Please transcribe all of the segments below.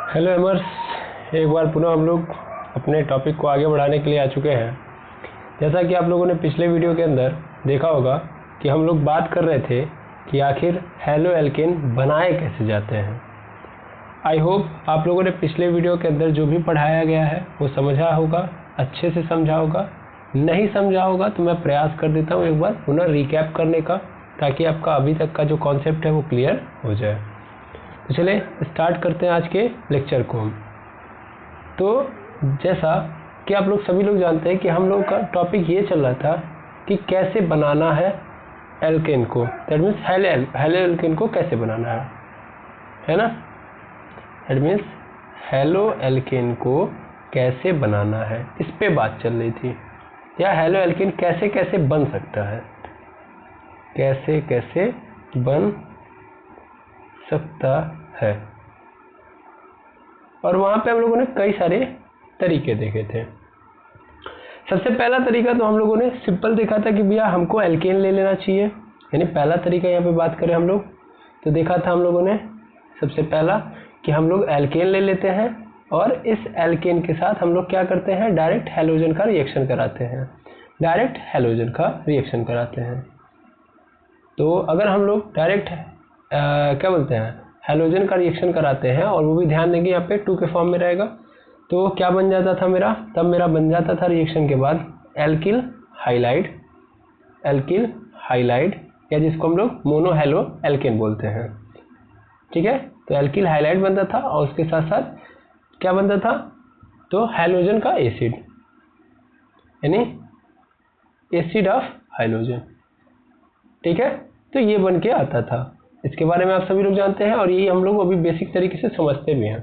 Hello एमर्स, एक बार पुनः हम लोग अपने टॉपिक को आगे बढ़ाने के लिए आ चुके हैं। जैसा कि आप लोगों ने पिछले वीडियो के अंदर देखा होगा कि हम लोग बात कर रहे थे कि आखिर हैलो एल्केन बनाए कैसे जाते हैं। आई होप आप लोगों ने पिछले वीडियो के अंदर जो भी पढ़ाया गया है वो समझा होगा, अच्छे से समझा होगा। नहीं समझा होगा तो मैं प्रयास कर देता हूँ एक बार पुनः रिकैप करने का, ताकि आपका अभी तक का जो कॉन्सेप्ट है वो क्लियर हो जाए। तो चलिए स्टार्ट करते हैं आज के लेक्चर को। तो जैसा कि आप लोग सभी लोग जानते हैं कि हम लोग का टॉपिक ये चल रहा था कि कैसे बनाना है एल्केन को, दैट मीन्स हेलो एल्केन को कैसे बनाना है ना। दैट मीन्स हेलो एल्केन को कैसे बनाना है, इस पे बात चल रही थी। या हेलो एल्केन कैसे कैसे बन सकता है, कैसे कैसे बन सकता है। और वहाँ पे हम लोगों ने कई सारे तरीके देखे थे। सबसे पहला तरीका तो हम लोगों ने सिंपल देखा था कि भैया हमको एल्केन ले लेना चाहिए, यानी पहला तरीका यहाँ पे बात करें हम लोग तो देखा था हम लोगों ने सबसे पहला कि हम लोग एल्केन ले लेते हैं और इस एल्केन के साथ हम लोग क्या करते हैं, डायरेक्ट हैलोजन का रिएक्शन कराते हैं। डायरेक्ट हैलोजन का रिएक्शन कराते हैं। तो अगर हम लोग डायरेक्ट क्या बोलते हैं हैलोजन का रिएक्शन कराते हैं, और वो भी ध्यान देंगे यहाँ पे 2 के फॉर्म में रहेगा, तो क्या बन जाता था मेरा, तब मेरा बन जाता था रिएक्शन के बाद एल्किल हाइलाइड, एल्किल हाइलाइड, या जिसको हम लोग मोनो हेलो एल्केन बोलते हैं। ठीक है, तो एल्किल हाइलाइड बनता था और उसके साथ साथ क्या बनता था, तो हैलोजन का एसिड, यानी एसिड ऑफ हाइलोजन। ठीक है, तो ये बन के आता था। इसके बारे में आप सभी लोग जानते हैं और यही हम लोग अभी बेसिक तरीके से समझते भी हैं।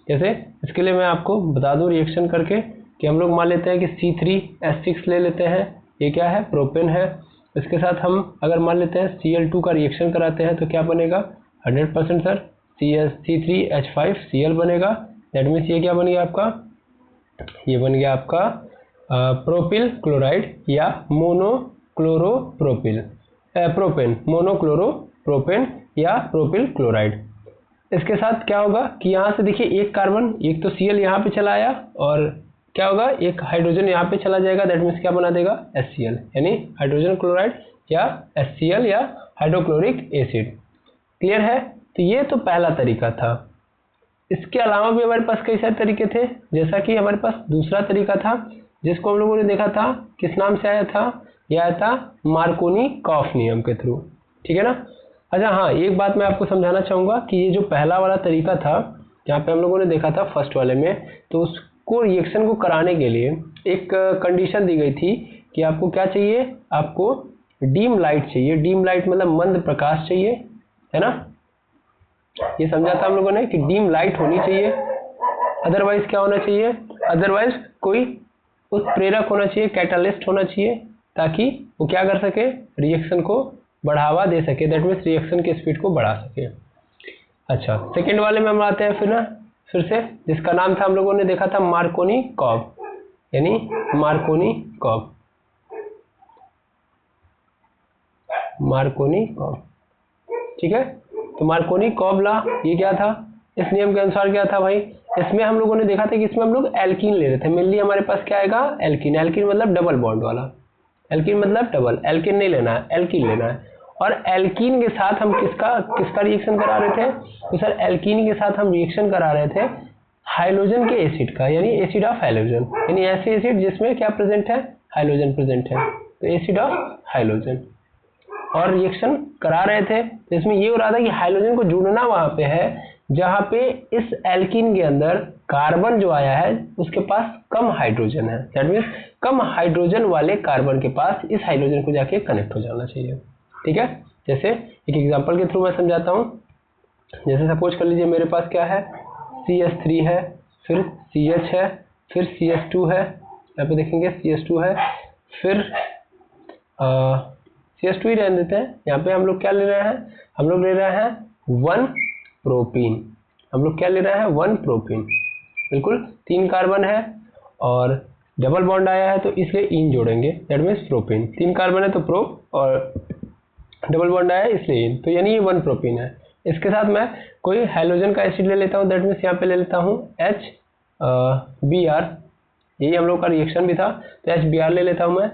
जैसे इसके लिए मैं आपको बता दूं रिएक्शन करके कि हम लोग मान लेते हैं कि C3H6 ले लेते हैं, ये क्या है, प्रोपेन है। इसके साथ हम अगर मान लेते हैं Cl2 का रिएक्शन कराते हैं तो क्या बनेगा, 100% सर C3H5Cl बनेगा। दैट मीन्स ये क्या बन गया आपका, ये बन गया आपका प्रोपिल क्लोराइड या मोनोक्लोरोप्रोपिल प्रोपेन, मोनोक्लोरोप्रोपेन या प्रोपिल क्लोराइड। इसके साथ क्या होगा कि यहाँ से देखिए एक कार्बन, एक तो Cl यहाँ पे चला आया और क्या होगा, एक हाइड्रोजन यहाँ पे चला जाएगा। दैट मीन्स क्या बना देगा, HCl, यानी हाइड्रोजन क्लोराइड या HCl या हाइड्रोक्लोरिक एसिड। क्लियर है, तो ये तो पहला तरीका था। इसके अलावा भी हमारे पास कई सारे तरीके थे, जैसा कि हमारे पास दूसरा तरीका था जिसको हम लोगों ने देखा था, किस नाम से आया था, यह आया था मार्कोनी-कॉफ नियम के थ्रू। ठीक है ना। अच्छा हाँ, एक बात मैं आपको समझाना चाहूँगा कि ये जो पहला वाला तरीका था जहाँ पे हम लोगों ने देखा था फर्स्ट वाले में, तो उसको रिएक्शन को कराने के लिए एक कंडीशन दी गई थी कि आपको क्या चाहिए, आपको डीम लाइट चाहिए। डीम लाइट मतलब मंद प्रकाश चाहिए, है ना। ये समझा था हम लोगों ने कि डीम लाइट होनी चाहिए, अदरवाइज क्या होना चाहिए, अदरवाइज कोई उत्प्रेरक होना चाहिए, कैटालिस्ट होना चाहिए, ताकि वो क्या कर सके, रिएक्शन को बढ़ावा दे सके। दैट मीन्स रिएक्शन की स्पीड को बढ़ा सके। अच्छा, सेकेंड वाले में हम आते हैं फिर से, जिसका नाम था हम लोगों ने देखा था मार्कोनी-कॉफ, यानी मार्कोनी-कॉफ, मार्कोनी-कॉफ। ठीक है, तो मार्कोनी-कॉफ लॉ ये क्या था, इस नियम के अनुसार क्या था भाई, इसमें हम लोगों ने देखा था कि इसमें हम लोग एल्कीन ले रहे थे। मेनली हमारे पास क्या आएगा, एल्कीन। एल्कीन मतलब डबल बॉन्ड वाला, एल्कीन मतलब डबल, एल्कीन नहीं लेना है, एल्कीन लेना है। और एल्कीन के साथ हम किसका रिएक्शन करा रहे थे, तो सर एल्कीन के साथ हम रिएक्शन करा रहे थे हाइलोजन के एसिड का, यानी एसिड ऑफ हाइलोजन, यानी ऐसे एसिड जिसमें क्या प्रेजेंट है, हाइलोजन प्रेजेंट है, तो एसिड ऑफ हाइलोजन। और रिएक्शन करा रहे थे तो इसमें ये हो रहा था कि हाइलोजन को जुड़ना वहां पे है जहां पे इस एल्कीन के अंदर कार्बन जो आया है उसके पास कम हाइड्रोजन है। दैट मीन्स कम हाइड्रोजन वाले कार्बन के पास इस हाइड्रोजन को जाके कनेक्ट हो जाना चाहिए। ठीक है, जैसे एक एग्जांपल के थ्रू मैं समझाता हूँ। जैसे सपोज कर लीजिए मेरे पास क्या है, CH3 है, फिर CH है, फिर CH2 है, यहाँ पे देखेंगे CH2 है, फिर CH2 ही रहने देते हैं। यहाँ पे हम लोग क्या ले रहे हैं, हम लोग ले रहे हैं 1 प्रोपीन। हम लोग क्या ले रहे हैं, 1 प्रोपीन। बिल्कुल 3 कार्बन है और डबल बॉन्ड आया है तो इसलिए इन जोड़ेंगे, दैट मीन्स प्रोपीन। 3 कार्बन है तो प्रो और डबल बॉन्ड आया है इसलिए इन, तो यानी ये 1 प्रोपीन है। इसके साथ मैं कोई हाइड्रोजन का एसिड ले लेता हूँ, दैट मीन्स यहाँ पे ले लेता हूँ HBr, यही हम लोग का रिएक्शन भी था, तो HBr ले लेता हूँ मैं।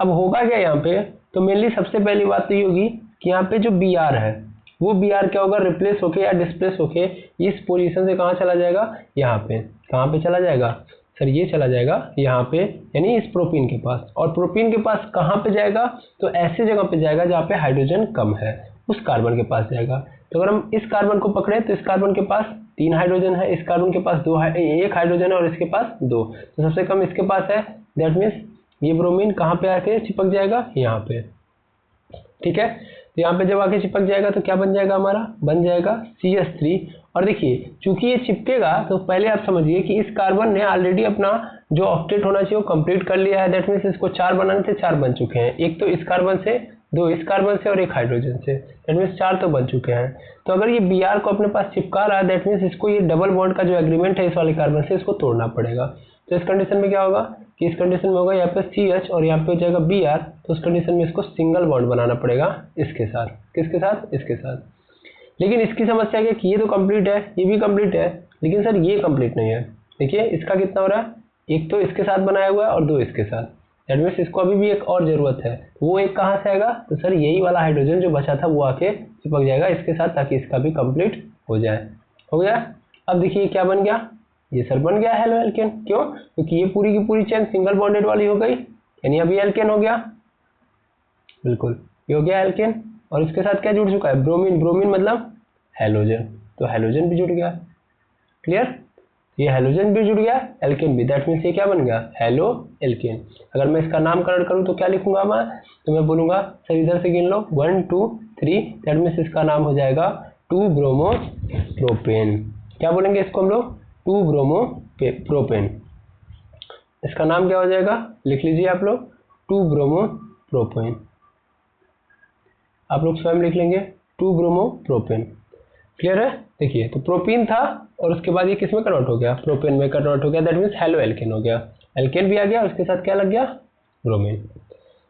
अब होगा क्या यहाँ पे, तो मेनली सबसे पहली बात तो ये होगी कि यहाँ पे जो Br है वो Br क्या होगा, रिप्लेस होके या डिस्प्लेस होके इस पोजीशन से कहाँ चला जाएगा, यहाँ पे। कहाँ पे चला जाएगा सर, ये चला जाएगा यहाँ पे, यानी इस प्रोपीन के पास। और प्रोपीन के पास कहाँ पे जाएगा, तो ऐसी जगह पे जाएगा जहाँ पे हाइड्रोजन कम है, उस कार्बन के पास जाएगा। तो अगर हम इस कार्बन को पकड़े तो इस कार्बन के पास 3 हाइड्रोजन है, इस कार्बन के पास 1 हाइड्रोजन है और इसके पास 2, तो सबसे कम इसके पास है। दैट मीन्स ये ब्रोमीन कहाँ पे आके चिपक जाएगा, यहाँ पे। ठीक है, तो यहाँ पे जब आके चिपक जाएगा तो क्या बन जाएगा, हमारा बन जाएगा CH3। और देखिए चूंकि ये चिपकेगा तो पहले आप समझिए कि इस कार्बन ने ऑलरेडी अपना जो ऑक्टेट होना चाहिए वो कंप्लीट कर लिया है। दैट मीन्स इसको 4 बनाने थे, 4 बन चुके हैं, एक तो इस कार्बन से, 2 इस कार्बन से और 1 हाइड्रोजन से, दैट मीन्स 4 तो बन चुके हैं। तो अगर ये Br को अपने पास चिपका रहा है, दैट मीन्स इसको ये डबल बॉन्ड का जो एग्रीमेंट है इस वाले कार्बन से, इसको तोड़ना पड़ेगा। तो इस कंडीशन में क्या होगा कि इस कंडीशन में होगा यहाँ पे CH और यहाँ पे हो जाएगा Br, तो उस कंडीशन में इसको सिंगल बॉन्ड बनाना पड़ेगा इसके साथ। किसके साथ, इसके साथ। लेकिन इसकी समस्या है कि ये तो कंप्लीट है, ये भी कंप्लीट है, लेकिन सर ये कंप्लीट नहीं है। देखिए इसका कितना हो रहा है, एक तो इसके साथ बनाया हुआ है और 2 इसके साथ, दैट मीन्स इसको अभी भी एक और ज़रूरत है। वो एक कहाँ से आएगा, तो सर यही वाला हाइड्रोजन जो बचा था वो आके चिपक जाएगा इसके साथ, ताकि इसका भी कंप्लीट हो जाए। हो गया। अब देखिए क्या बन गया, ये सर बन गया हेलो एल्केन। क्यों, क्योंकि ये पूरी की पूरी चेन सिंगल बॉन्डेड वाली हो गई, यानी अभी एल्केन हो गया। बिल्कुल, ये हो गया एल्केन। और इसके साथ क्या जुड़ चुका है, ब्रोमीन। ब्रोमीन मतलब हैलोजन, तो हैलोजन भी जुड़ गया। क्लियर, ये हैलोजन भी जुड़ गया, एल्केन भी। दैट मीन्स ये क्या बन गया, हेलो एल्केन। अगर मैं इसका नामकरण करूं तो क्या लिखूंगा मैं, तो मैं बोलूंगा सर इधर से गिन लो 1 2 3, दैट मीन्स इसका नाम हो जाएगा 2 ब्रोमो प्रोपेन। क्या बोलेंगे इसको हम लोग, 2 ब्रोमो प्रोपेन। इसका नाम क्या हो जाएगा, लिख लीजिए आप लोग 2 ब्रोमो प्रोपेन। आप लोग स्वयं लिख लेंगे 2 ब्रोमो प्रोपेन। क्लियर है। देखिए तो प्रोपीन था और उसके बाद ये किस में कन्वर्ट हो गया, प्रोपेन में कन्वर्ट हो गया, दैट मीन्स हेलो एल्केन हो गया। एल्केन भी आ गया, उसके साथ क्या लग गया, ब्रोमीन।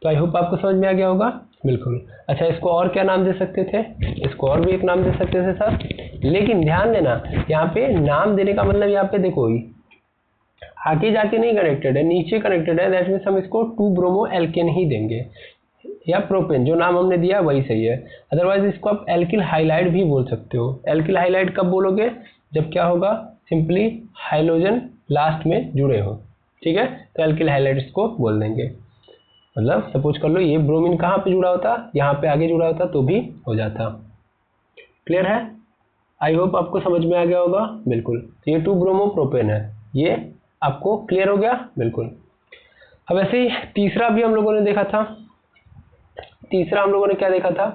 तो आई होप आपको समझ में आ गया होगा। बिल्कुल। अच्छा, इसको और क्या नाम दे सकते थे, इसको और भी एक नाम दे सकते थे सर, लेकिन ध्यान देना यहाँ पे नाम देने का मतलब यहाँ पे देखो आगे जाके नहीं कनेक्टेड है, नीचे कनेक्टेड है, दैट मीन्स हम इसको 2 ब्रोमो एल्केन ही देंगे, या प्रोपेन, जो नाम हमने दिया वही सही है। अदरवाइज इसको आप एल्किल हाइलाइड भी बोल सकते हो। एल्किल हाइलाइड कब बोलोगे, जब क्या होगा, सिंपली हाइड्रोजन लास्ट में जुड़े हो। ठीक है, तो एल्किल हाइलाइड इसको बोल देंगे। मतलब सपोज कर लो ये ब्रोमीन कहाँ पे जुड़ा होता, यहाँ पे आगे जुड़ा होता तो भी हो जाता। क्लियर है, आई होप आपको समझ में आ गया होगा। बिल्कुल, तो ये 2 ब्रोमो प्रोपेन है, ये आपको क्लियर हो गया। बिल्कुल। अब ऐसे ही तीसरा भी हम लोगों ने देखा था। तीसरा हम लोगों ने क्या देखा था,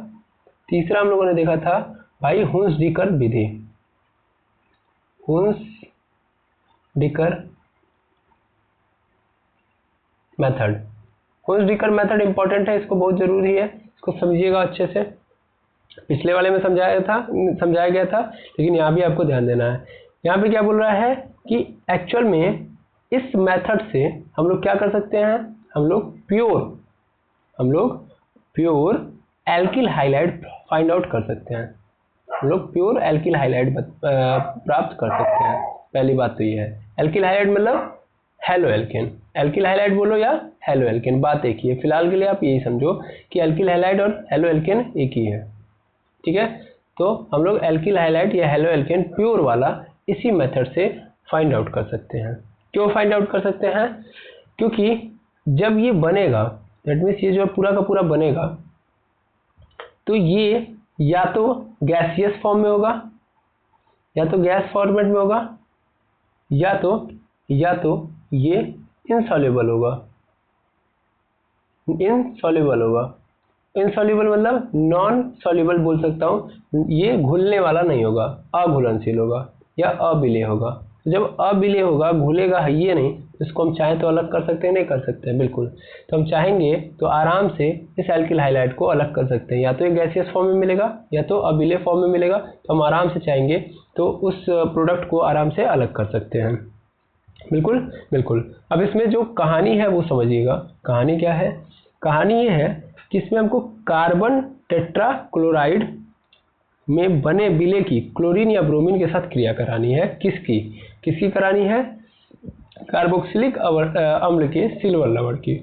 तीसरा हम लोगों ने देखा था भाई हुंस-डिकर विधि। हुंस-डिकर मेथड। हुंस-डिकर मेथड इंपॉर्टेंट है, इसको बहुत जरूरी है, इसको समझिएगा अच्छे से। पिछले वाले में समझाया गया था, लेकिन यहाँ भी आपको ध्यान देना है। यहाँ पे क्या बोल रहा है कि एक्चुअल में इस मेथड से हम लोग क्या कर सकते हैं, हम लोग pure alkyl halide find out कर सकते हैं। हम लोग प्योर एल्किल हाइलाइड प्राप्त कर सकते हैं। पहली बात तो ये है, एल्किल हाइलाइड मतलब हेलो एल्केन। एल्किल हाइलाइड बोलो या हेलो एल्केन, बात एक ही है। फिलहाल के लिए आप यही समझो कि एल्किल हाइलाइड और हेलो एल्केन एक ही है। ठीक है, तो हम लोग एल्किल हाइलाइड या हेलो एल्केन प्योर वाला इसी मेथड से फाइंड आउट कर सकते हैं। क्यों फाइंड आउट कर सकते हैं, क्योंकि जब ये बनेगा, दैट मीन्स ये जो पूरा का पूरा बनेगा, तो ये या तो गैसियस फॉर्म में होगा, या तो गैस फॉर्मेट में होगा, या तो ये इनसॉल्युबल होगा। इनसॉल्युबल मतलब नॉन सॉल्युबल बोल सकता हूँ, ये घुलने वाला नहीं होगा, अघुलनशील होगा या अविलेय होगा। तो जब अविलेय होगा, घुलेगा है ये नहीं, इसको हम चाहें तो अलग कर सकते हैं, नहीं कर सकते हैं, बिल्कुल। तो हम चाहेंगे तो आराम से इस एल्किल हाइलाइड को अलग कर सकते हैं, या तो ये गैसियस फॉर्म में मिलेगा या तो अविलेय फॉर्म में मिलेगा। तो हम आराम से चाहेंगे तो उस प्रोडक्ट को आराम से अलग कर सकते हैं। बिल्कुल बिल्कुल। अब इसमें जो कहानी है वो समझिएगा। कहानी क्या है, कहानी ये है कि इसमें हमको कार्बन टेट्रा क्लोराइड में बने विलय की क्लोरीन या ब्रोमीन के साथ क्रिया करानी है। किसकी करानी है? कार्बोक्सिलिक अम्ल के सिल्वर लवण की।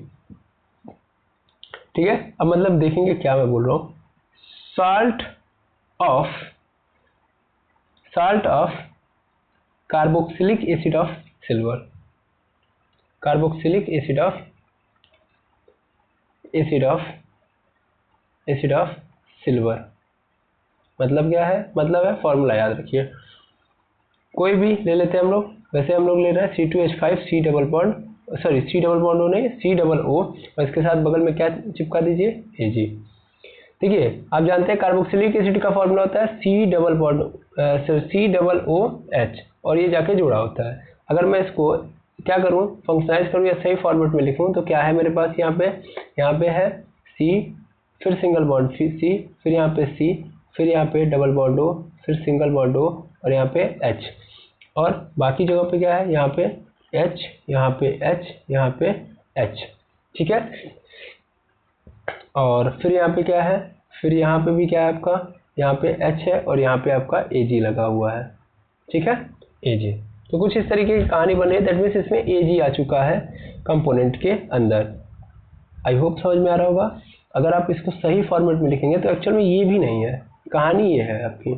ठीक है, अब मतलब देखेंगे क्या मैं बोल रहा हूँ। Salt of carboxylic acid of silver, carboxylic acid of silver मतलब क्या है? मतलब है, फॉर्मूला याद रखिए, कोई भी ले लेते हैं हम लोग। वैसे हम लोग ले रहे हैं C2H5 C डबल बॉन्ड हो नहीं, COO, और इसके साथ बगल में क्या चिपका दीजिए? Ag। देखिए, आप जानते हैं कार्बोक्सिलिक एसिड का फॉर्मूला होता है COOH, और ये जाके जुड़ा होता है। अगर मैं इसको क्या करूं, फंक्शनाइज करूं या सही फॉर्मेट में लिखूं, तो क्या है मेरे पास? यहाँ पे है C, फिर सिंगल बॉन्ड C, फिर यहाँ पे C, फिर यहाँ पे डबल बॉन्ड O, फिर सिंगल बॉन्ड O, और यहाँ पे H, और बाकी जगह पे क्या है? यहाँ पे H, यहाँ पे H, यहाँ पे H। ठीक है, और फिर यहाँ पे क्या है? फिर यहाँ पे भी क्या है आपका? यहाँ पे H है, और यहाँ पे आपका Ag लगा हुआ है। ठीक है, Ag। तो कुछ इस तरीके की कहानी बनी है। दैट मीन्स इसमें Ag आ चुका है कंपोनेंट के अंदर। आई होप समझ में आ रहा होगा। अगर आप इसको सही फॉर्मेट में लिखेंगे तो एक्चुअल में ये भी नहीं है, कहानी ये है आपकी।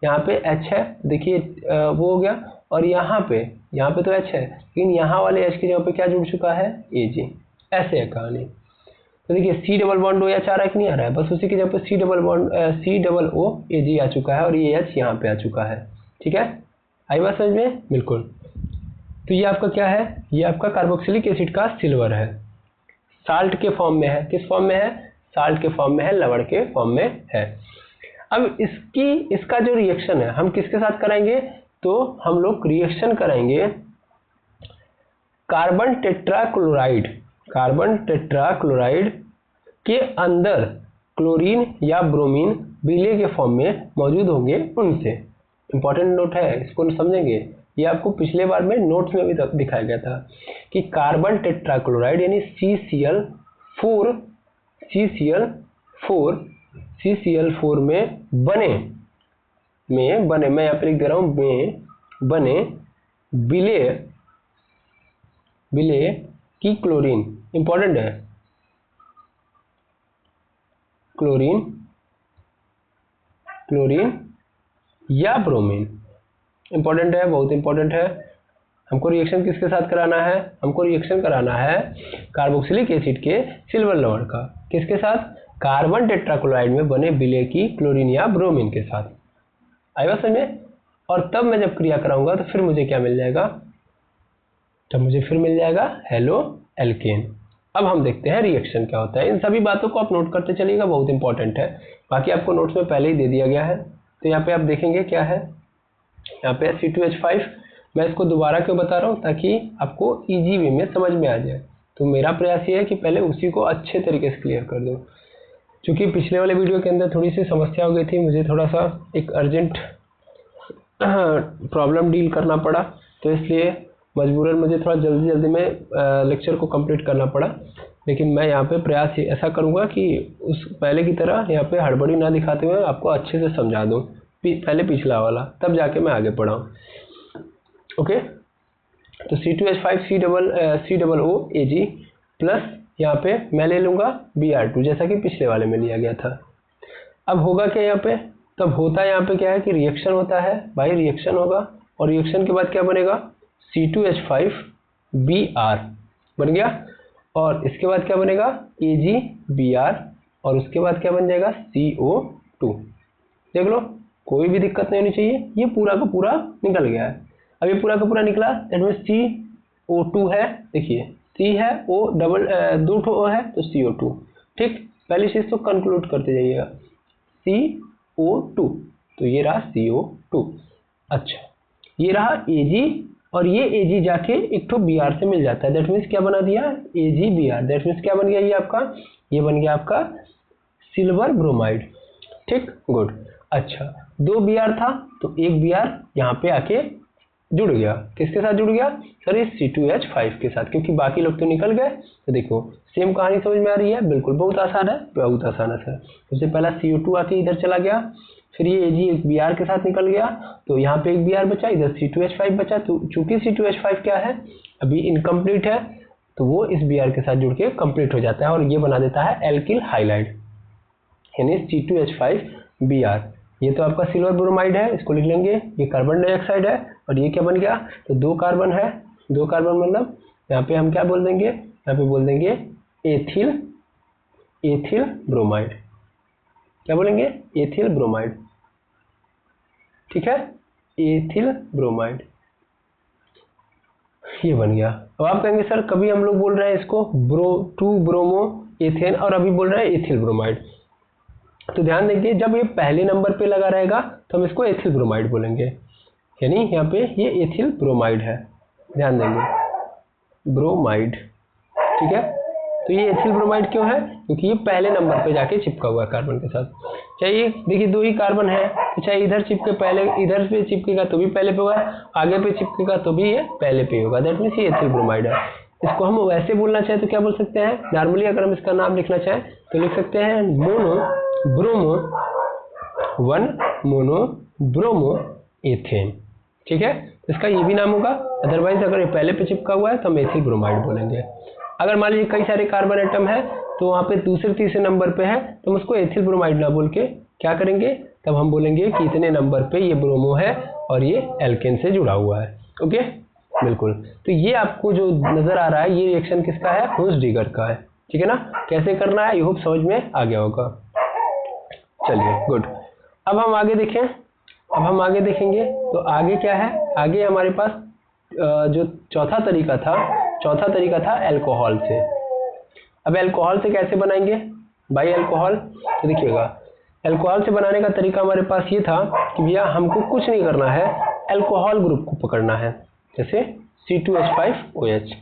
यहाँ पे H है, देखिए वो हो गया, और यहाँ पे तो H है, लेकिन यहाँ वाले H की जगह पे क्या जुड़ चुका है? Ag। ऐसे है कहानी। तो देखिए C डबल बॉन्ड OH आ रहा है कि नहीं आ रहा है? बस उसी की जगह पे COO Ag आ चुका है, और ये H यहाँ पे आ चुका है। ठीक है, आई बात समझ में? बिल्कुल। तो ये आपका क्या है? ये आपका कार्बोक्सिलिक एसिड का सिल्वर है, साल्ट के फॉर्म में है। किस फॉर्म में है? साल्ट के फॉर्म में है, लवण के फॉर्म में है। अब इसका जो रिएक्शन है हम किसके साथ कराएंगे? तो हम लोग रिएक्शन करेंगे कार्बन टेट्राक्लोराइड के अंदर क्लोरीन या ब्रोमीन विलय के फॉर्म में मौजूद होंगे उनसे। इंपॉर्टेंट नोट है, इसको समझेंगे। ये आपको पिछले बार में नोट्स में भी दिखाया गया था कि कार्बन टेट्राक्लोराइड यानी CCl4 में बने, मैं यहाँ पे लिख दे रहा हूँ, में बने विलय की क्लोरीन, इंपॉर्टेंट है, क्लोरीन या ब्रोमीन, इंपॉर्टेंट है, बहुत इंपॉर्टेंट है। हमको रिएक्शन किसके साथ कराना है? हमको रिएक्शन कराना है कार्बोक्सिलिक एसिड के सिल्वर लवण का। किसके साथ? कार्बन टेट्राक्लोराइड में बने विलय की क्लोरीन या ब्रोमीन के साथ। आया समझ में? और तब मैं जब क्रिया कराऊंगा तो फिर मुझे क्या मिल जाएगा? तब मुझे फिर मिल जाएगा हेलो एल्केन। अब हम देखते हैं रिएक्शन क्या होता है। इन सभी बातों को आप नोट करते चलिएगा, बहुत इंपॉर्टेंट है। बाकी आपको नोट्स में पहले ही दे दिया गया है। तो यहाँ पे आप देखेंगे क्या है, यहाँ पे C2H5। मैं इसको दोबारा क्यों बता रहा हूँ? ताकि आपको इजी वे में समझ में आ जाए। तो मेरा प्रयास ये है कि पहले उसी को अच्छे तरीके से क्लियर कर दूँ। क्योंकि पिछले वाले वीडियो के अंदर थोड़ी सी समस्या हो गई थी, मुझे थोड़ा सा एक अर्जेंट प्रॉब्लम डील करना पड़ा, तो इसलिए मजबूरन मुझे थोड़ा जल्दी में लेक्चर को कंप्लीट करना पड़ा। लेकिन मैं यहाँ पे प्रयास ऐसा करूँगा कि उस पहले की तरह यहाँ पे हड़बड़ी ना दिखाते हुए आपको अच्छे से समझा दूँ, पहले पिछला वाला, तब जाके मैं आगे पढ़ाऊँ। ओके, तो C2H5 COO Ag प्लस यहाँ पे मैं ले लूँगा Br2, जैसा कि पिछले वाले में लिया गया था। अब होगा क्या यहाँ पे? तब होता है यहाँ पे क्या है कि रिएक्शन होता है भाई, रिएक्शन होगा, और रिएक्शन के बाद क्या बनेगा? C2H5Br बन गया, और इसके बाद क्या बनेगा? AgBr, और उसके बाद क्या बन जाएगा? CO2। देख लो, कोई भी दिक्कत नहीं होनी चाहिए। ये पूरा का पूरा निकल गया है। अब ये पूरा का पूरा निकला, दैट मीन्स CO2 है। देखिए C है, O डबल 2 ठो O है, तो CO2। ठीक, पहली चीज तो कंक्लूड करते जाइएगा, CO2, तो ये रहा CO2। अच्छा, ये रहा Ag, और ये Ag जाके एक ठो Br से मिल जाता है। दैट मीन्स क्या बना दिया? AgBr। दैट मीन्स क्या बन गया? ये आपका, ये बन गया आपका सिल्वर ब्रोमाइड। ठीक, गुड। अच्छा, 2 Br था, तो एक Br यहाँ पे आके जुड़ गया। किसके साथ जुड़ गया? सर इस C2H5 के साथ, क्योंकि बाकी लोग तो निकल गए। तो देखो सेम कहानी समझ में आ रही है? बिल्कुल, बहुत आसान है, बहुत आसान है सर। सबसे पहला CO2 आके इधर चला गया, फिर ये Ag एक Br के साथ निकल गया, तो यहाँ पे एक Br बचा, इधर C2H5 बचा। तो चूंकि C2H5 क्या है, अभी इनकम्प्लीट है, तो वो इस Br के साथ जुड़ के कंप्लीट हो जाता है और ये बना देता है एल्किल हाइलाइड, यानी C2H5Br। ये तो आपका सिल्वर ब्रोमाइड है, इसको लिख लेंगे। ये कार्बन डाइऑक्साइड है और ये क्या बन गया, तो 2 कार्बन है, 2 कार्बन मतलब यहाँ पे हम क्या बोल देंगे, यहाँ पे बोल देंगे एथिल ब्रोमाइड। क्या बोलेंगे, एथिल ब्रोमाइड, ठीक है, एथिल ब्रोमाइड, ये बन गया। अब आप कहेंगे सर कभी हम लोग बोल रहे हैं इसको 2-ब्रोमो एथेन और अभी बोल रहे हैं एथिल ब्रोमाइड। तो ध्यान देंगे, जब ये पहले नंबर पे लगा रहेगा तो हम इसको एथिल ब्रोमाइड बोलेंगे, यानी यहाँ पे ये एथिल ब्रोमाइड है। ध्यान देंगे, ब्रोमाइड, ठीक है। तो ये एथिल ब्रोमाइड क्यों है, क्योंकि ये पहले नंबर पे जाके चिपका हुआ है कार्बन के साथ। चाहिए देखिए 2 ही कार्बन है, तो चाहे इधर चिपके, पहले इधर पे चिपकेगा तो भी पहले पे होगा, आगे पे चिपकेगा तो भी ये पहले पे होगा, दैट मीन्स ये एथिल ब्रोमाइड है। इसको हम वैसे बोलना चाहें तो क्या बोल सकते हैं, नॉर्मली अगर हम इसका नाम लिखना चाहें तो लिख सकते हैं मोनो ब्रोमो 1-मोनो ब्रोमो एथेन, ठीक है। इसका ये भी नाम होगा। अदरवाइज अगर ये पहले पे चिपका हुआ है तो हम एथिल ब्रोमाइड बोलेंगे। अगर मान लीजिए कई सारे कार्बन एटम है तो वहाँ पे दूसरे तीसरे नंबर पे है तो हम उसको एथिल ब्रोमाइड ना बोल के क्या करेंगे, तब हम बोलेंगे कि इतने नंबर पे ये ब्रोमो है और ये एल्केन से जुड़ा हुआ है। ओके, बिल्कुल। तो ये आपको जो नजर आ रहा है ये रिएक्शन किसका है, होस्ट-डिगर का है, ठीक है ना। कैसे करना है, आई होप समझ में आ गया होगा। चलिए गुड। अब हम आगे देखें, अब हम आगे देखेंगे तो आगे क्या है, आगे हमारे पास जो चौथा तरीका था अल्कोहल से। अब अल्कोहल से कैसे बनाएंगे भाई अल्कोहल, तो देखिएगा अल्कोहल से बनाने का तरीका हमारे पास ये था कि भैया हमको कुछ नहीं करना है, अल्कोहल ग्रुप को पकड़ना है, जैसे C2H5OH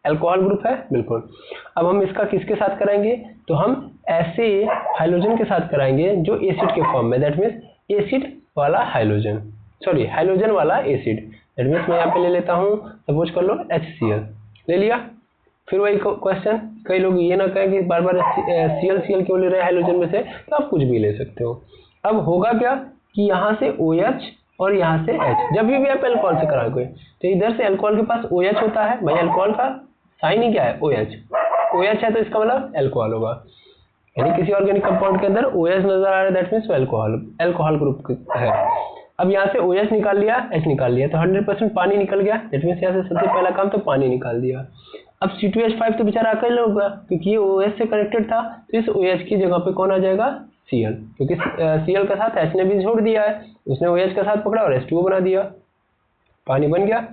अल्कोहल ग्रुप है, बिल्कुल। अब हम इसका किसके साथ कराएंगे, तो हम ऐसे हाइड्रोजन के साथ कराएंगे जो एसिड के फॉर्म में, दैट मीन्स एसिड वाला हाइड्रोजन, सॉरी हाइड्रोजन वाला एसिड, दैट मीन्स मैं यहाँ पे ले लेता हूँ, सपोज कर लो HCl ले लिया। फिर वही क्वेश्चन, कई लोग ये ना कहें कि बार बार Cl क्यों ले रहे हैं हाइड्रोजन में से, तो आप कुछ भी ले सकते हो। अब होगा क्या कि यहाँ से OH और यहाँ से H, जब भी आप अल्कोहल से कराओगे तो इधर से अल्कोहल के पास OH होता है, भाई अल्कोहल का साइन ही क्या है, OH है, तो इसका मतलब अल्कोहल होगा, यानी किसी ऑर्गेनिक कंपाउंड के अंदर OH नजर आ रहा है, दैट मीन्स अल्कोहल ग्रुप है। अब यहाँ से OH निकाल लिया, H निकाल लिया, तो 100% पानी निकल गया, दैट मीन्स यहाँ से सबसे पहला काम तो पानी निकाल दिया। अब C2H5 तो बेचारा अकेले होगा क्योंकि ये OH से कनेक्टेड था, तो इस OH की जगह पे कौन आ जाएगा, Cl, क्योंकि Cl के साथ H ने भी जोड़ दिया है, उसने OH के साथ पकड़ा और H2O बना दिया, पानी बन गया।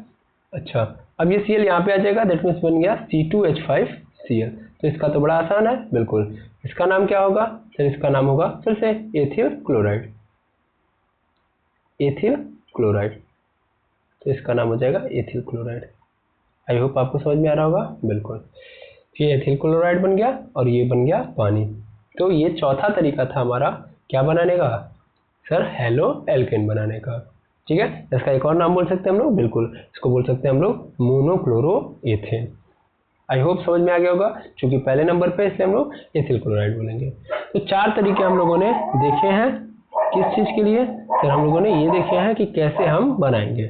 अच्छा, अब ये Cl यहाँ पे आ जाएगा, दैट मीन्स बन गया C2H5Cl। तो इसका तो बड़ा आसान है, बिल्कुल। इसका नाम क्या होगा सर, इसका नाम होगा फिर से एथिल क्लोराइड, एथिल क्लोराइड, तो इसका नाम हो जाएगा एथिल क्लोराइड। आई होप आपको समझ में आ रहा होगा, बिल्कुल। ये एथिल क्लोराइड बन गया और ये बन गया पानी। तो ये चौथा तरीका था हमारा क्या बनाने का सर, हेलो एल्केन बनाने का, ठीक है। इसका एक और नाम बोल सकते हैं हम लोग, बिल्कुल, इसको बोल सकते हैं हम लोग मोनोक्लोरोएथेन। आई होप समझ में आ गया होगा, क्योंकि पहले नंबर पे इसलिए हम लोग एथिल क्लोराइड बोलेंगे। तो 4 तरीके हम लोगों ने देखे हैं, किस चीज़ के लिए सर, हम लोगों ने ये देखे हैं कि कैसे हम बनाएंगे।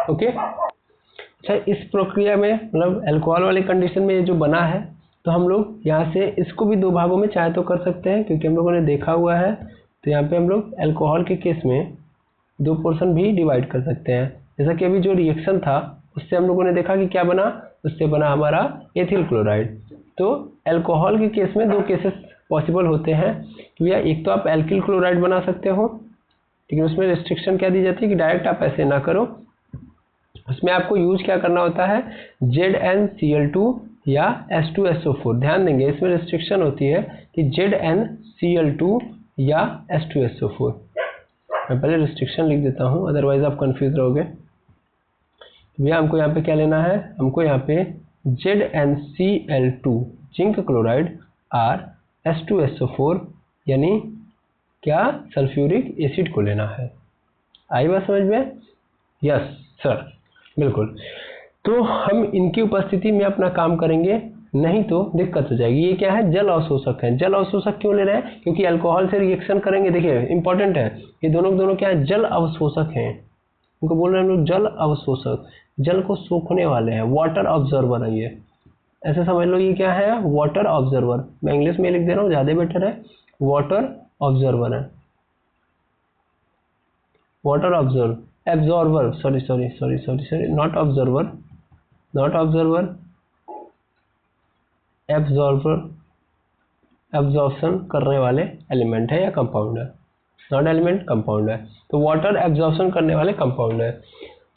ओके, अच्छा, इस प्रक्रिया में मतलब अल्कोहल वाली कंडीशन में ये जो बना है, तो हम लोग यहाँ से इसको भी 2 भागों में चाहे तो कर सकते हैं, क्योंकि हम लोगों ने देखा हुआ है। तो यहाँ पे हम लोग अल्कोहल के केस में 2 पोर्शन भी डिवाइड कर सकते हैं। जैसा कि अभी जो रिएक्शन था उससे हम लोगों ने देखा कि क्या बना, उससे बना हमारा एथिल क्लोराइड। तो अल्कोहल के केस में 2 केसेस पॉसिबल होते हैं कि भैया एक तो आप एल्किल क्लोराइड बना सकते हो, लेकिन उसमें रिस्ट्रिक्शन क्या दी जाती है कि डायरेक्ट आप ऐसे ना करो, उसमें आपको यूज क्या करना होता है, ZnCl2 या H2SO4। ध्यान देंगे इसमें रिस्ट्रिक्शन होती है कि ZnCl2 या H2SO4। मैं पहले रिस्ट्रिक्शन लिख देता हूँ, अदरवाइज आप कंफ्यूज रहोगे। भैया हमको यहाँ पे क्या लेना है, हमको यहाँ पे ZnCl2 जिंक क्लोराइड और H2SO4 यानी क्या, सल्फ्यूरिक एसिड को लेना है। आई बात समझ में, यस सर, बिल्कुल। तो हम इनकी उपस्थिति में अपना काम करेंगे। नहीं तो दिक्कत हो जाएगी। ये क्या है, जल अवशोषक है। जल अवशोषक क्यों ले रहे हैं, क्योंकि अल्कोहल से रिएक्शन करेंगे। देखिए इंपॉर्टेंट है, ये दोनों क्या है, जल अवशोषक हैं। उनको बोल रहे हैं हम लोग जल अवशोषक, जल को सोखने वाले हैं। वाटर ऑब्जर्वर है ये, ऐसे समझ लो। ये क्या है, वाटर ऑब्जर्वर। मैं इंग्लिश में लिख दे रहा हूँ, ज़्यादा बेटर है। वाटर ऑब्जर्वर है, water observe, absorber, sorry, not observer, absorber, absorption करने वाले एलिमेंट है या कंपाउंड है, नॉट एलिमेंट, कंपाउंड है। तो वाटर एब्जॉर्प्शन करने वाले कंपाउंड है।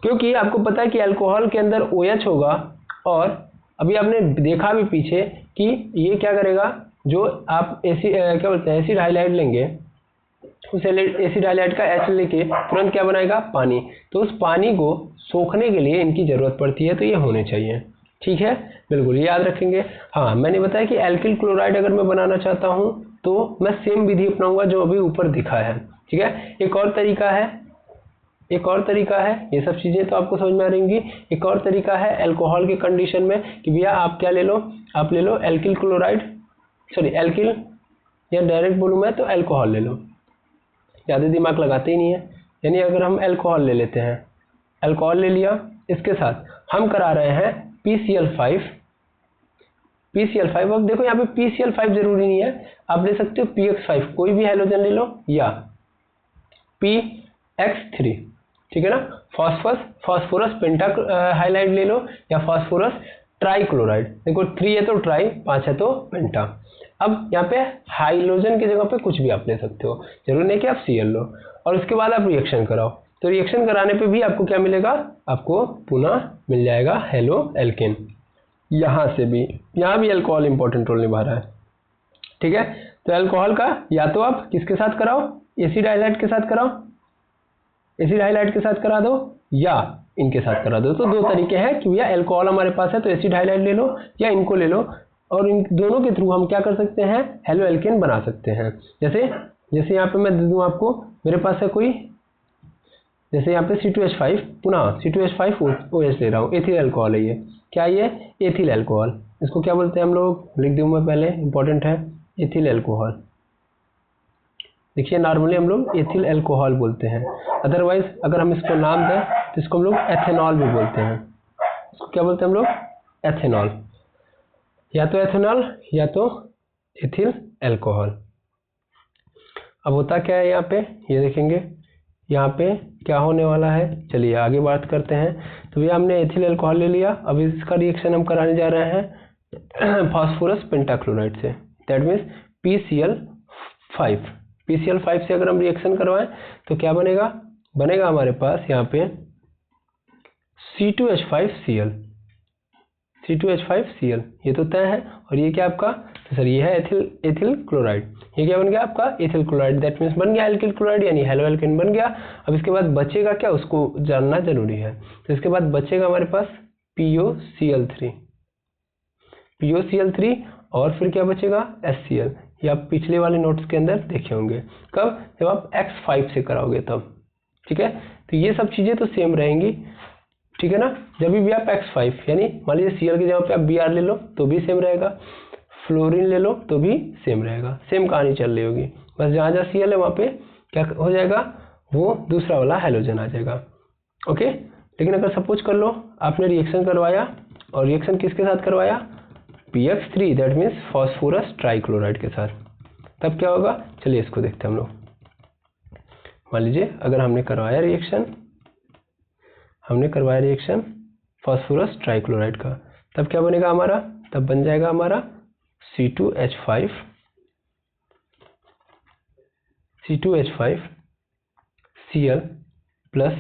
क्योंकि आपको पता है कि अल्कोहल के अंदर OH होगा, और अभी आपने देखा भी पीछे कि ये क्या करेगा, जो आप क्या बोलते हैं, एसिड हाइलाइड लेंगे, उस एसिड हाइलाइड का H लेके तुरंत क्या बनाएगा, पानी। तो उस पानी को सोखने के लिए इनकी जरूरत पड़ती है, तो ये होने चाहिए। ठीक है, बिल्कुल याद रखेंगे। हाँ, मैंने बताया कि एल्किल क्लोराइड अगर मैं बनाना चाहता हूँ तो मैं सेम विधि अपनाऊंगा जो अभी ऊपर दिखा है। ठीक है, एक और तरीका है, ये सब चीज़ें तो आपको समझ में आ रहेंगी। एक और तरीका है अल्कोहल के कंडीशन में कि भैया आप क्या ले लो, आप ले लो एल्किल क्लोराइड, सॉरी एल्किल, या डायरेक्ट बोलूँ मैं तो अल्कोहल ले लो, ज़्यादा दिमाग लगाते ही नहीं है। यानी अगर हम अल्कोहल ले लेते हैं, अल्कोहल ले लिया, इसके साथ हम करा रहे हैं PCl5। अब देखो यहाँ पे PCl5 जरूरी नहीं है, आप ले सकते हो PX5, कोई भी हैलोजन ले लो, या PX3। ठीक है ना, फास्फोरस पेंटा हाइलाइड ले लो, या फास्फोरस ट्राइक्लोराइड। देखो 3 है तो ट्राई, 5 है तो पेंटा। अब यहाँ पे हाइड्रोजन की जगह पे कुछ भी आप ले सकते हो, जरूरी नहीं कि आप Cl लो। और उसके बाद आप रिएक्शन कराओ, तो रिएक्शन कराने पे भी आपको क्या मिलेगा, आपको पुनः मिल जाएगा हेलो एल्केन। यहाँ से भी, यहाँ भी अल्कोहल इंपॉर्टेंट रोल निभा रहा है। ठीक है, तो अल्कोहल का या तो आप किसके साथ कराओ, एसिड हाइलाइड के साथ कराओ, एसिड हाइलाइड के साथ करा दो, या इनके साथ करा दो। तो दो तरीके हैं कि भैया अल्कोहल हमारे पास है तो एसिड हाइलाइड ले लो या इनको ले लो, और इन दोनों के थ्रू हम क्या कर सकते हैं, हेलो एल्केन बना सकते हैं। जैसे यहाँ पे मैं दे दूँ आपको, मेरे पास है कोई, जैसे यहाँ पे C2H5, पुनः C2H5OH ले रहा हूँ, एथिल अल्कोहल है ये। क्या ये, एथिल अल्कोहल। इसको क्या बोलते हैं हम लोग, लिख दूँ मैं पहले, इंपॉर्टेंट है, एथिल अल्कोहल। देखिए नॉर्मली हम लोग एथिल अल्कोहल बोलते हैं, अदरवाइज अगर हम इसको नाम दें तो इसको हम लोग एथेनॉल भी बोलते हैं। इसको क्या बोलते हैं हम लोग, एथेनॉल, या तो एथेनॉल या तो एथिल अल्कोहल। अब होता क्या है यहाँ पे, ये देखेंगे यहाँ पे क्या होने वाला है। चलिए आगे बात करते हैं। तो भैया हमने एथिल अल्कोहल ले लिया, अब इसका रिएक्शन हम कराने जा रहे हैं फास्फोरस पेंटाक्लोराइड से, दैट मीन्स PCl5। PCl5 से अगर हम रिएक्शन करवाएं तो क्या बनेगा, बनेगा हमारे पास यहाँ पे C2H5Cl, C2H5Cl, ये तो तय है। और ये क्या आपका, तो सर ये है एथिल क्लोराइड। ये क्या बन गया आपका, एथिल क्लोराइड, दैट मीन्स बन गया एल्किल क्लोराइड, यानी हेलो एल्केन बन गया। अब इसके बाद बचेगा क्या, उसको जानना जरूरी है। तो इसके बाद बचेगा हमारे पास POCl3, और फिर क्या बचेगा, HCl। ये आप पिछले वाले नोट्स के अंदर देखे होंगे, कब, जब आप X5 से कराओगे तब। ठीक है, तो ये सब चीज़ें तो सेम रहेंगी। ठीक है ना, जब भी आप X5 यानी मान लीजिए Cl की जगह पे आप Br ले लो तो भी सेम रहेगा, फ्लोरीन ले लो तो भी सेम रहेगा, सेम कहानी चल रही होगी। बस जहाँ जहाँ Cl है वहाँ पे क्या हो जाएगा, वो दूसरा वाला हैलोजन आ जाएगा। ओके, लेकिन अगर सपोज कर लो आपने रिएक्शन करवाया, और रिएक्शन किसके साथ करवाया, PX3, that means phosphorus trichloride के साथ, तब क्या होगा, चलिए इसको देखते हैं हम लोग। मान लीजिए अगर हमने करवाया रिएक्शन फास्फोरस ट्राइक्लोराइड का, तब क्या बनेगा हमारा, तब बन जाएगा हमारा C2H5Cl प्लस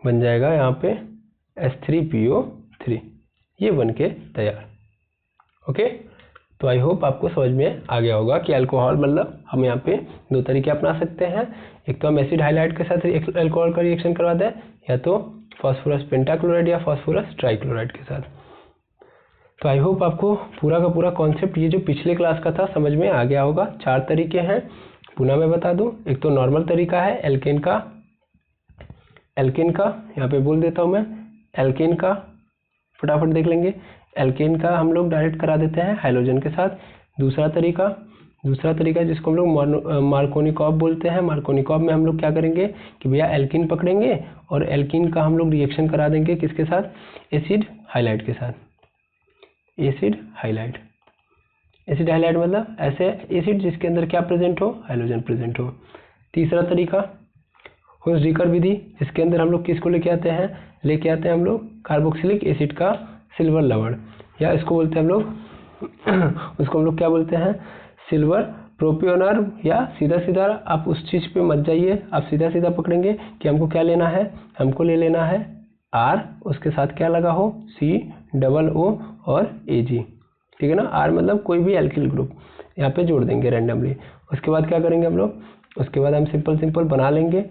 बन जाएगा यहाँ पे H3PO3, ये बन के तैयार। ओके, तो आई होप आपको समझ में आ गया होगा कि अल्कोहल मतलब हम यहाँ पे दो तरीके अपना सकते हैं। एक तो हम एसिड हाइलाइड के साथ अल्कोहल का रिएक्शन करवा दें, या तो फास्फोरस पेंटाक्लोराइड या फास्फोरस ट्राइक्लोराइड के साथ। तो आई होप आपको पूरा का पूरा कॉन्सेप्ट ये जो पिछले क्लास का था समझ में आ गया होगा। 4 तरीके हैं, पुनः मैं बता दूं। एक तो नॉर्मल तरीका है एल्केन का यहाँ पे बोल देता हूँ मैं, एल्केन का फटाफट देख लेंगे। एल्केन का हम लोग डायरेक्ट करा देते हैं हाइड्रोजन के साथ। दूसरा तरीका जिसको हम लोग मार्कोनिकॉफ बोलते हैं। मार्कोनिकॉफ में हम लोग क्या करेंगे कि भैया एल्कीन पकड़ेंगे और एल्कीन का हम लोग रिएक्शन करा देंगे किसके साथ, एसिड हाइलाइड के साथ। एसिड हाइलाइड मतलब ऐसे एसिड जिसके अंदर क्या प्रेजेंट हो, हाइड्रोजन प्रेजेंट हो। तीसरा तरीका हुइसडीकर विधि, जिसके अंदर हम लोग किसको लेके आते हैं हम लोग कार्बोक्सिलिक एसिड का सिल्वर लवण, या इसको बोलते हैं हम लोग उसको हम लोग क्या बोलते हैं, सिल्वर प्रोपियोनर। या सीधा आप उस चीज़ पे मत जाइए, आप सीधा पकड़ेंगे कि हमको क्या लेना है, हमको ले लेना है R, उसके साथ क्या लगा हो, COO और Ag, ठीक है ना। R मतलब कोई भी एल्किल ग्रुप यहाँ पे जोड़ देंगे रैंडमली। उसके बाद क्या करेंगे हम लोग, उसके बाद हम सिंपल बना लेंगे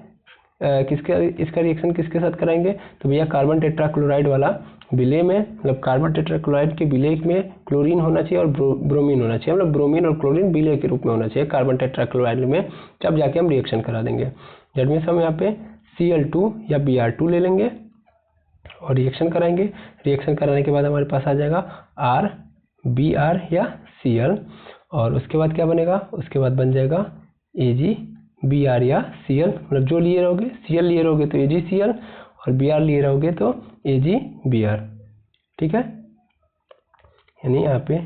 इसका रिएक्शन किसके साथ कराएंगे, तो भैया कार्बन टेट्राक्लोराइड वाला विलेय में, मतलब कार्बन टेट्राक्लोराइड के विलेय में क्लोरीन होना चाहिए और ब्रोमीन होना चाहिए, मतलब ब्रोमीन और क्लोरीन विलेय के रूप में होना चाहिए कार्बन टेट्राक्लोराइड में, तब जाके हम रिएक्शन करा देंगे। दैट मीन्स हम यहाँ पे Cl2 या Br2 ले लेंगे और रिएक्शन कराएंगे। रिएक्शन कराने के बाद हमारे पास आ जाएगा R, Br या Cl, और उसके बाद क्या बनेगा, उसके बाद बन जाएगा Ag, Br या Cl, मतलब जो लिए रहोगे, Cl लिए रहोगे तो AgCl और Br लिए रहोगे तो AgBr, ठीक है। यानी यहाँ पे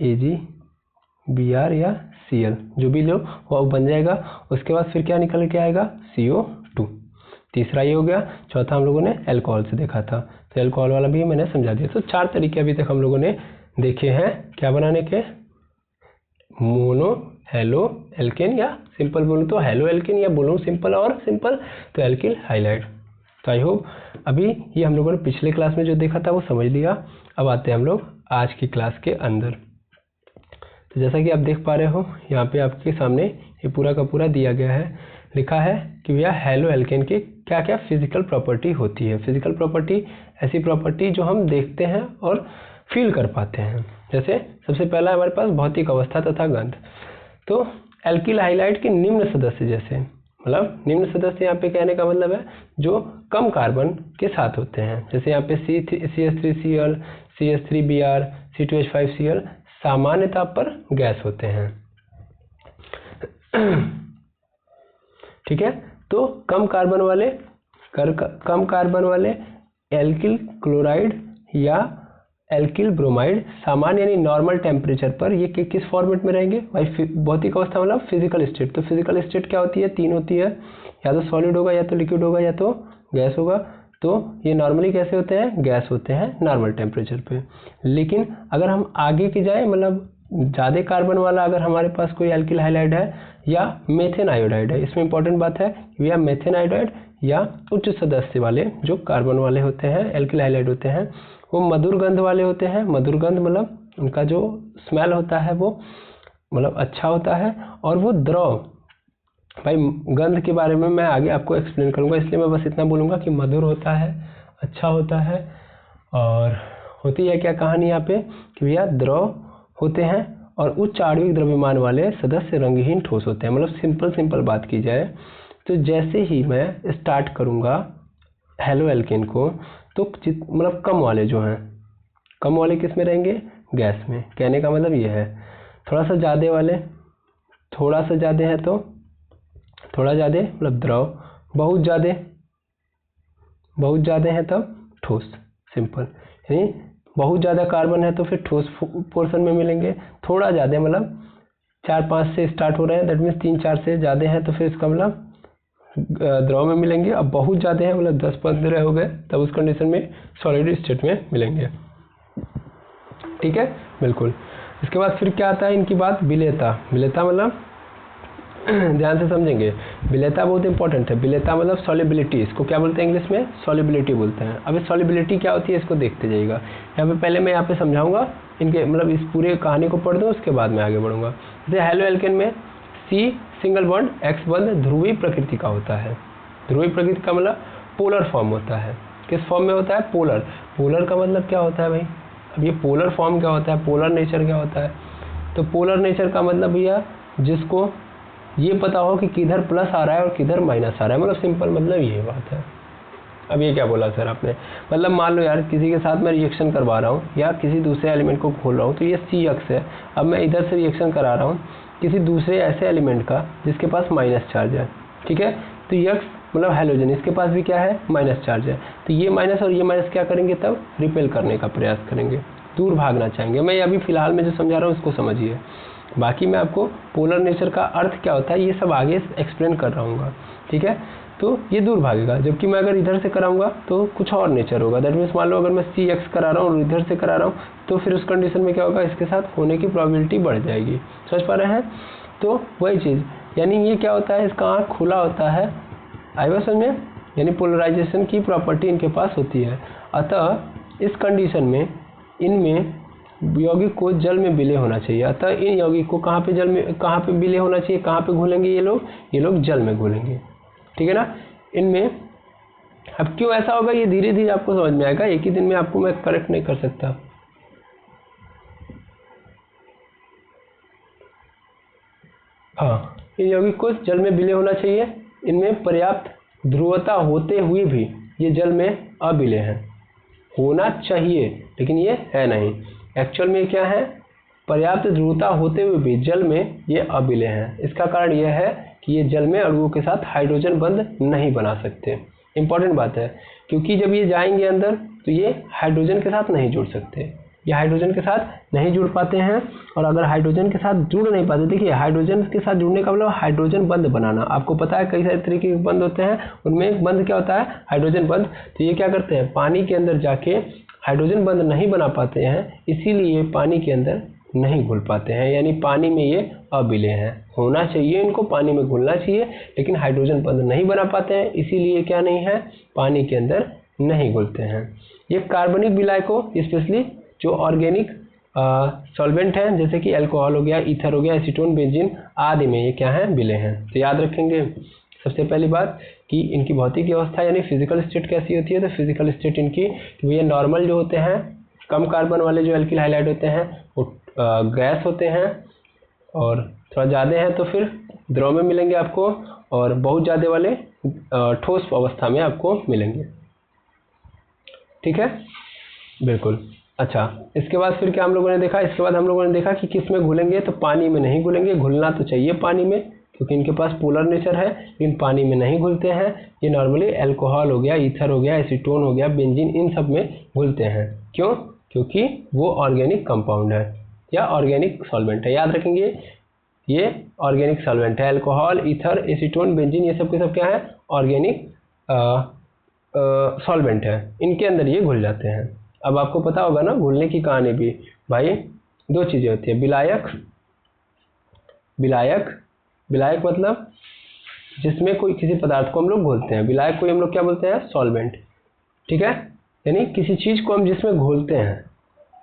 AgBr या Cl जो भी लो वो बन जाएगा। उसके बाद फिर क्या निकल के आएगा, CO2। तीसरा ये हो गया। चौथा हम लोगों ने अल्कोहल से देखा था, तो अल्कोहल वाला भी मैंने समझा दिया। तो 4 तरीके अभी तक हम लोगों ने देखे हैं क्या बनाने के, मोनो हेलो एल्केन, या सिंपल बोलूँ तो हेलो एल्केन, या बोलूँ सिंपल और सिंपल तो एल्किल हाइलाइड। तो आई होप अभी ये हम लोगों ने पिछले क्लास में जो देखा था वो समझ लिया। अब आते हैं हम लोग आज की क्लास के अंदर। तो जैसा कि आप देख पा रहे हो यहाँ पे आपके सामने ये पूरा का पूरा दिया गया है, लिखा है कि भैया हेलो एल्केन के क्या क्या फिजिकल प्रॉपर्टी होती है। फिजिकल प्रॉपर्टी ऐसी प्रॉपर्टी जो हम देखते हैं और फील कर पाते हैं। जैसे सबसे पहला हमारे पास भौतिक अवस्था तथा गंध। तो एल्किल हाइलाइड के निम्न सदस्य, जैसे मतलब निम्न सदस्य यहाँ पे कहने का मतलब है जो कम कार्बन के साथ होते हैं, जैसे यहाँ पे CH3Cl, CH3Br, C2H5Cl सामान्यतः पर गैस होते हैं, ठीक है। तो कम कार्बन वाले एल्किल क्लोराइड या एल्किल ब्रोमाइड सामान्य यानी नॉर्मल टेम्परेचर पर ये किस फॉर्मेट में रहेंगे भाई, भौतिक अवस्था मतलब फिजिकल स्टेट। तो फिजिकल स्टेट क्या होती है, 3 होती है, या तो सॉलिड होगा, या तो लिक्विड होगा, या तो गैस होगा। तो ये नॉर्मली कैसे होते हैं, गैस होते हैं नॉर्मल टेम्परेचर पे। लेकिन अगर हम आगे की जाए, मतलब ज़्यादा कार्बन वाला अगर हमारे पास कोई एल्किल हाइलाइड है या मेथेन आयोडाइड है, इसमें इंपॉर्टेंट बात है या मेथेन आयोडाइड या उच्च सदस्य वाले जो कार्बन वाले होते हैं, एल्किल हाइलाइड होते हैं, वो मधुर गंध वाले होते हैं। मधुर गंध मतलब उनका जो स्मेल होता है वो मतलब अच्छा होता है, और वो द्रव, भाई गंध के बारे में मैं आगे आपको एक्सप्लेन करूंगा, इसलिए मैं बस इतना बोलूँगा कि मधुर होता है, अच्छा होता है। और होती है क्या कहानी यहाँ पे कि भैया द्रव होते हैं और उच्च आणविक द्रव्यमान वाले सदस्य रंगहीन ठोस होते हैं। मतलब सिंपल बात की जाए तो जैसे ही मैं स्टार्ट करूँगा हेलो एल्केन को, तो मतलब कम वाले जो हैं, कम वाले किस में रहेंगे, गैस में। कहने का मतलब ये है। थोड़ा सा ज़्यादा वाले, थोड़ा सा ज़्यादा है तो थोड़ा ज़्यादा मतलब द्रव, बहुत ज़्यादा है तब ठोस, सिंपल। यानी बहुत ज़्यादा कार्बन है तो फिर ठोस पोर्शन में मिलेंगे, थोड़ा ज़्यादा मतलब 4-5 से स्टार्ट हो रहे हैं, दैट मीन्स 3-4 से ज़्यादा है तो फिर इसका मतलब द्रव में मिलेंगे। अब बहुत ज़्यादा है मतलब 10-15 हो गए, तब उस कंडीशन में सॉलिड स्टेट में मिलेंगे, ठीक है, बिल्कुल। इसके बाद फिर क्या आता है इनकी बात, विलेयता। विलेयता मतलब ध्यान से समझेंगे, विलेयता बहुत इंपॉर्टेंट है। विलेयता मतलब सॉल्युबिलिटी, इसको क्या बोलते हैं इंग्लिश में, सॉल्युबिलिटी बोलते हैं। अब इस सॉल्युबिलिटी क्या होती है इसको देखते जाइएगा। यहाँ पे पहले मैं यहाँ पे समझाऊंगा इनके, मतलब इस पूरे कहानी को पढ़ दो, उसके बाद मैं आगे बढ़ूंगा। जैसे हेलो एल्केन में C सिंगल बॉन्ड X बंध ध्रुवीय प्रकृति का होता है। ध्रुवीय प्रकृति का मतलब पोलर फॉर्म होता है। किस फॉर्म में होता है, पोलर। पोलर का मतलब क्या होता है भाई, अब ये पोलर फॉर्म क्या होता है, पोलर नेचर क्या होता है। तो पोलर नेचर का मतलब भैया जिसको ये पता हो कि किधर प्लस आ रहा है और किधर माइनस आ रहा है, मतलब सिंपल मतलब ये बात है। अब ये क्या बोला सर आपने, मतलब मान लो यार किसी के साथ मैं रिएक्शन करवा रहा हूँ या किसी दूसरे एलिमेंट को खोल रहा हूँ, तो ये सी एक्स है। अब मैं इधर से रिएक्शन करा रहा हूँ किसी दूसरे ऐसे एलिमेंट का जिसके पास माइनस चार्ज है, ठीक है। तो यक्स मतलब हैलोजन, इसके पास भी क्या है, माइनस चार्ज है। तो ये माइनस और ये माइनस क्या करेंगे, तब रिपेल करने का प्रयास करेंगे, दूर भागना चाहेंगे। मैं अभी फिलहाल में जो समझा रहा हूँ उसको समझिए, बाकी मैं आपको पोलर नेचर का अर्थ क्या होता है ये सब आगे एक्सप्लेन कर रहा हूँ, ठीक है। तो ये दूर भागेगा, जबकि मैं अगर इधर से कराऊंगा तो कुछ और नेचर होगा। दैट मीन्स मान लो अगर मैं सी एक्स करा रहा हूँ और इधर से करा रहा हूँ, तो फिर उस कंडीशन में क्या होगा, इसके साथ होने की प्रोबेबिलिटी बढ़ जाएगी। समझ पा रहे हैं। तो वही चीज़, यानी ये क्या होता है, इसका आँख खुला होता है, आई बात समझ में, यानी पोलराइजेशन की प्रॉपर्टी इनके पास होती है। अतः इस कंडीशन में इनमें यौगिक को जल में विलय होना चाहिए। अतः इन यौगिक को कहाँ पे विलय होना चाहिए, कहाँ पे घुलेंगे ये लोग जल में घुलेंगे, ठीक है ना। इनमें अब क्यों ऐसा होगा ये धीरे धीरे आपको समझ में आएगा, एक ही दिन में आपको मैं करेक्ट नहीं कर सकता। हाँ, इन यौगिक को जल में विलय होना चाहिए। इनमें पर्याप्त ध्रुवता होते हुए भी ये जल में अविलय है। होना चाहिए लेकिन ये है नहीं। एक्चुअल में क्या है, पर्याप्त ध्रुवता होते हुए भी जल में ये अविलय हैं। इसका कारण यह है कि ये जल में अणुओं के साथ हाइड्रोजन बंध नहीं बना सकते। इंपॉर्टेंट बात है, क्योंकि जब ये जाएंगे अंदर तो ये हाइड्रोजन के साथ नहीं जुड़ सकते, ये हाइड्रोजन के साथ नहीं जुड़ पाते हैं। और अगर हाइड्रोजन के साथ जुड़ नहीं पाते, देखिए हाइड्रोजन के साथ जुड़ने का मतलब हाइड्रोजन बंध बनाना। आपको पता है कई सारे तरीके के बंध होते हैं, उनमें एक बंध क्या होता है, हाइड्रोजन बंध। तो ये क्या करते हैं, पानी के अंदर जाके हाइड्रोजन बंध नहीं बना पाते हैं, इसीलिए ये पानी के अंदर नहीं घुल पाते हैं, यानी पानी में ये अविलय हैं। होना चाहिए इनको पानी में घुलना चाहिए, लेकिन हाइड्रोजन बंध नहीं बना पाते हैं, इसीलिए क्या नहीं है, पानी के अंदर नहीं घुलते हैं। ये कार्बनिक विलय को स्पेशली जो ऑर्गेनिक सॉल्वेंट हैं, जैसे कि अल्कोहल हो गया, ईथर हो गया, एसीटोन, बेंजीन आदि में ये क्या है, विलय हैं। तो याद रखेंगे सबसे पहली बात कि इनकी भौतिक अवस्था यानी फिजिकल स्टेट कैसी होती है। तो फिजिकल स्टेट इनकी कि भैया नॉर्मल जो होते हैं, कम कार्बन वाले जो एल्किल हाइलाइड होते हैं वो गैस होते हैं, और थोड़ा ज़्यादा हैं तो फिर द्रव में मिलेंगे आपको, और बहुत ज़्यादा वाले ठोस अवस्था में आपको मिलेंगे, ठीक है, बिल्कुल। अच्छा, इसके बाद फिर क्या हम लोगों ने देखा, इसके बाद हम लोगों ने देखा कि किस में घुलेंगे, तो पानी में नहीं घुलेंगे। घुलना तो चाहिए पानी में क्योंकि इनके पास पोलर नेचर है, लेकिन पानी में नहीं घुलते हैं। ये नॉर्मली अल्कोहल हो गया, ईथर हो गया, एसीटोन हो गया, बेंजीन, इन सब में घुलते हैं। क्यों, क्योंकि वो ऑर्गेनिक कंपाउंड है या ऑर्गेनिक सॉल्वेंट है। याद रखेंगे ये ऑर्गेनिक सॉल्वेंट है। अल्कोहल, ईथर, एसीटोन, बेंजीन ये सब के सब क्या है, ऑर्गेनिक सॉल्वेंट है, इनके अंदर ये घुल जाते हैं। अब आपको पता होगा ना घुलने की कहानी भी, भाई दो चीज़ें होती है, विलायक मतलब जिसमें कोई किसी पदार्थ को हम लोग घोलते हैं, विलायक को हम लोग क्या बोलते हैं, सॉल्वेंट, ठीक है, यानी किसी चीज़ को हम जिसमें घोलते हैं।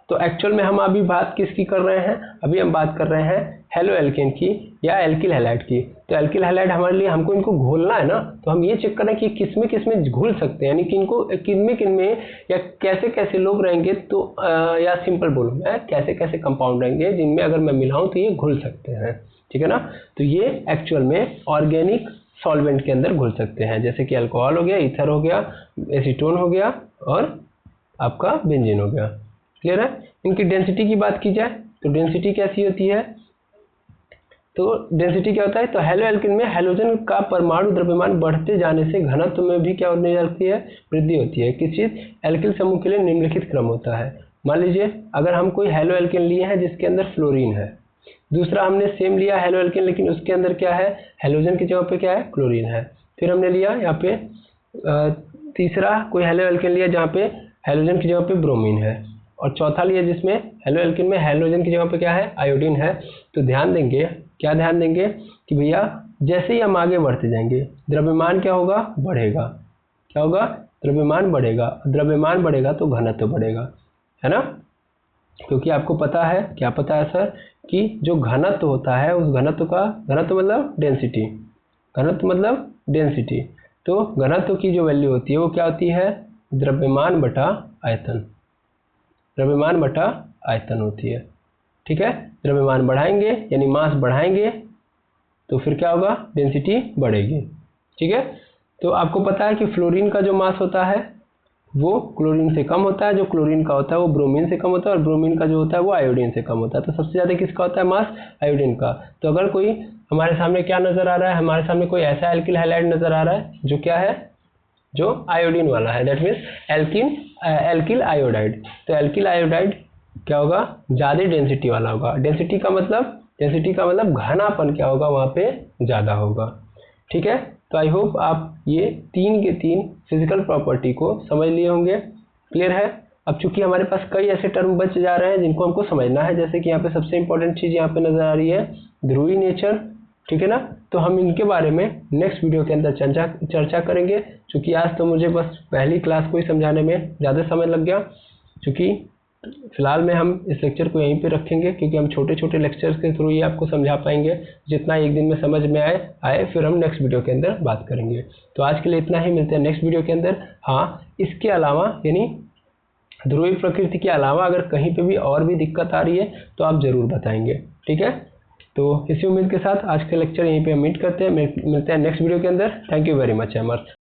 तो एक्चुअल में हम अभी बात किसकी कर रहे हैं, अभी हम बात कर रहे हैं हेलो एल्केन की या एल्किल हैलाइड की। तो एल्किल हैलाइड हमारे लिए हमको इनको घोलना है ना, तो हम ये चेक कर रहे हैं कि किसमें घुल सकते हैं, यानी कि इनको किनमें या कैसे कैसे लोग रहेंगे। तो या सिंपल बोलूँ मैं, कैसे कैसे कंपाउंड रहेंगे जिनमें अगर मैं मिलाऊं तो ये घुल सकते हैं, ठीक है ना। तो ये एक्चुअल में ऑर्गेनिक सॉल्वेंट के अंदर घुल सकते हैं, जैसे कि अल्कोहल हो गया, ईथर हो गया, एसीटोन हो गया और आपका बेंजीन हो गया। क्लियर है। इनकी डेंसिटी की बात की जाए तो डेंसिटी कैसी होती है, तो डेंसिटी क्या होता है, तो हेलो एल्किन में हैलोजन का परमाणु द्रव्यमान बढ़ते जाने से घनत्व में भी क्या होने लगती है, वृद्धि होती है। किस चीज़, एल्किल समूह के लिए निम्नलिखित क्रम होता है। मान लीजिए अगर हम कोई हेलो एल्किन लिए हैं जिसके अंदर फ्लोरीन है, दूसरा हमने सेम लिया हेलो एल्किन लेकिन उसके अंदर क्या है, हैलोजन की जगह पे क्या है, क्लोरीन है। फिर हमने लिया यहाँ पे तीसरा कोई हेलो एल्किन लिया जहाँ पे हैलोजन की जगह पे ब्रोमीन है, और चौथा लिया जिसमें हेलो एल्किन में हैलोजन की जगह पे क्या है, आयोडीन है। तो ध्यान देंगे, क्या ध्यान देंगे कि भैया जैसे ही हम आगे बढ़ते जाएंगे द्रव्यमान क्या होगा, बढ़ेगा। क्या होगा, द्रव्यमान बढ़ेगा, द्रव्यमान बढ़ेगा तो घनत्व बढ़ेगा, है ना। क्योंकि आपको पता है, क्या पता है सर, कि जो घनत्व होता है उस घनत्व का, घनत्व मतलब डेंसिटी, घनत्व मतलब डेंसिटी, तो घनत्व की जो वैल्यू होती है वो क्या होती है, द्रव्यमान बटा आयतन, द्रव्यमान बटा आयतन होती है, ठीक है। द्रव्यमान बढ़ाएंगे यानी मास बढ़ाएंगे तो फिर क्या होगा, डेंसिटी बढ़ेगी, ठीक है। तो आपको पता है कि फ्लोरीन का जो मास होता है वो क्लोरीन से कम होता है, जो क्लोरीन का होता है वो ब्रोमीन से कम होता है, और ब्रोमीन का जो होता है वो आयोडीन से कम होता है। तो सबसे ज़्यादा किसका होता है मास? आयोडीन का। तो अगर कोई हमारे सामने क्या नज़र आ रहा है, हमारे सामने कोई ऐसा एल्किल हैलाइड नज़र आ रहा है जो क्या है, जो आयोडीन वाला है, दैट मीन्स एल्किल आयोडाइड। तो एल्किल आयोडाइड क्या होगा? ज़्यादा डेंसिटी वाला होगा। डेंसिटी का मतलब घनापन क्या होगा वहाँ पे ज़्यादा होगा। ठीक है, तो आई होप आप ये 3 के 3 फिजिकल प्रॉपर्टी को समझ लिए होंगे। क्लियर है? अब चूंकि हमारे पास कई ऐसे टर्म बच जा रहे हैं जिनको हमको समझना है, जैसे कि यहाँ पे सबसे इंपॉर्टेंट चीज़ यहाँ पे नज़र आ रही है ध्रुवीय नेचर। ठीक है ना? तो हम इनके बारे में नेक्स्ट वीडियो के अंदर चर्चा करेंगे। चूँकि आज तो मुझे बस पहली क्लास को ही समझाने में ज़्यादा समय लग गया, चूँकि फिलहाल में हम इस लेक्चर को यहीं पे रखेंगे, क्योंकि हम छोटे छोटे लेक्चर्स के थ्रू ही आपको समझा पाएंगे। जितना एक दिन में समझ में आए फिर हम नेक्स्ट वीडियो के अंदर बात करेंगे। तो आज के लिए इतना ही, मिलते हैं नेक्स्ट वीडियो के अंदर। हाँ, इसके अलावा यानी ध्रुवीय प्रकृति के अलावा अगर कहीं पे भी और भी दिक्कत आ रही है तो आप ज़रूर बताएंगे। ठीक है, तो इसी उम्मीद के साथ आज का लेक्चर यहीं पे हम मीट करते हैं, मिलते हैं नेक्स्ट वीडियो के अंदर। Thank you very much अमर्थ।